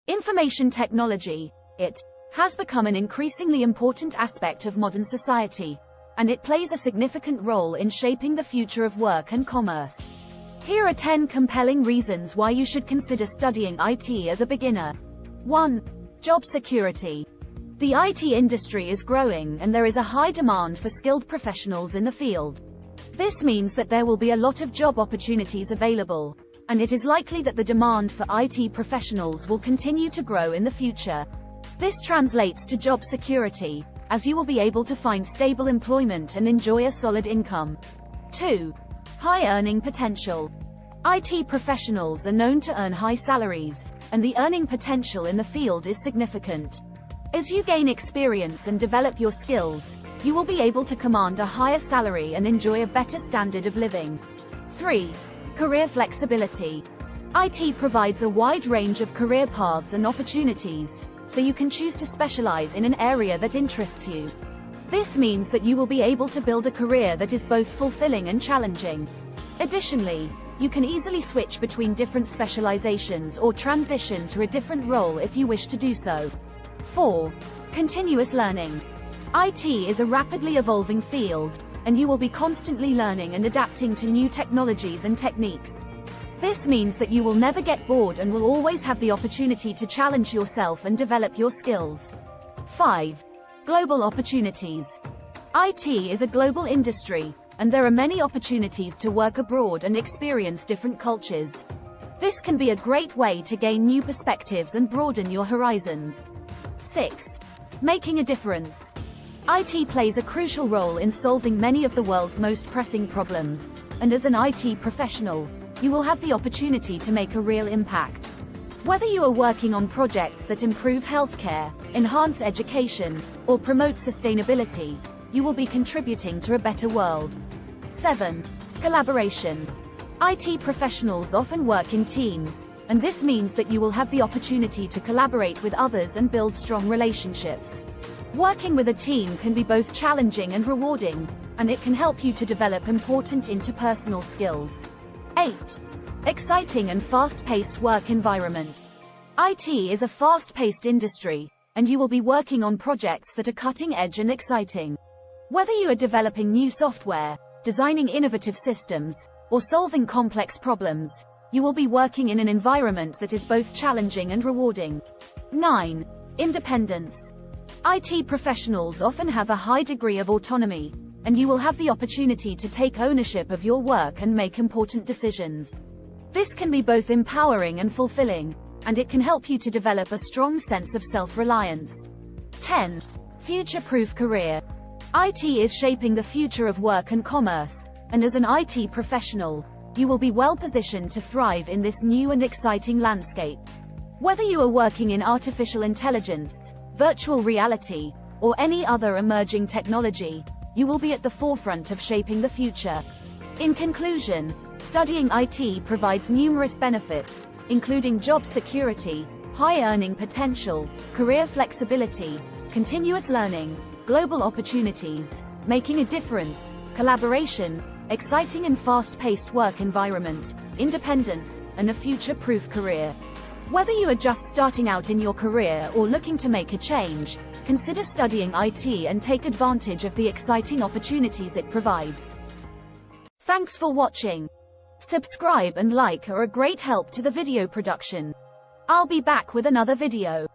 Information technology, IT, has become an increasingly important aspect of modern society, and it plays a significant role in shaping the future of work and commerce. Here are 10 compelling reasons why you should consider studying IT as a beginner. 1. Job security. The IT industry is growing and there is a high demand for skilled professionals in the field. This means that there will be a lot of job opportunities available, and it is likely that the demand for IT professionals will continue to grow in the future. This translates to job security, as you will be able to find stable employment and enjoy a solid income. 2. High earning potential. IT professionals are known to earn high salaries, and the earning potential in the field is significant. As you gain experience and develop your skills, you will be able to command a higher salary and enjoy a better standard of living. 3. Career flexibility. IT provides a wide range of career paths and opportunities, so you can choose to specialize in an area that interests you. This means that you will be able to build a career that is both fulfilling and challenging. Additionally, you can easily switch between different specializations or transition to a different role if you wish to do so. 4. Continuous learning. IT is a rapidly evolving field, and you will be constantly learning and adapting to new technologies and techniques. This means that you will never get bored and will always have the opportunity to challenge yourself and develop your skills. 5. Global opportunities. IT is a global industry, and there are many opportunities to work abroad and experience different cultures. This can be a great way to gain new perspectives and broaden your horizons. 6. Making a difference. IT plays a crucial role in solving many of the world's most pressing problems, and as an IT professional, you will have the opportunity to make a real impact. Whether you are working on projects that improve healthcare, enhance education, or promote sustainability, you will be contributing to a better world. 7. Collaboration. IT professionals often work in teams, and this means that you will have the opportunity to collaborate with others and build strong relationships. Working with a team can be both challenging and rewarding, and it can help you to develop important interpersonal skills. 8. Exciting and fast-paced work environment. IT is a fast-paced industry, and you will be working on projects that are cutting-edge and exciting. Whether you are developing new software, designing innovative systems, or solving complex problems, you will be working in an environment that is both challenging and rewarding. 9. Independence. IT professionals often have a high degree of autonomy, and you will have the opportunity to take ownership of your work and make important decisions. This can be both empowering and fulfilling, and it can help you to develop a strong sense of self-reliance. 10. Future-proof career. IT is shaping the future of work and commerce, and as an IT professional, you will be well positioned to thrive in this new and exciting landscape. Whether you are working in artificial intelligence, virtual reality, or any other emerging technology, you will be at the forefront of shaping the future. In conclusion, studying IT provides numerous benefits, including job security, high earning potential, career flexibility, continuous learning, global opportunities, making a difference, collaboration, exciting and fast-paced work environment, independence, and a future-proof career. Whether you are just starting out in your career or looking to make a change, consider studying IT and take advantage of the exciting opportunities it provides. Thanks for watching. Subscribe and like are a great help to the video production. I'll be back with another video.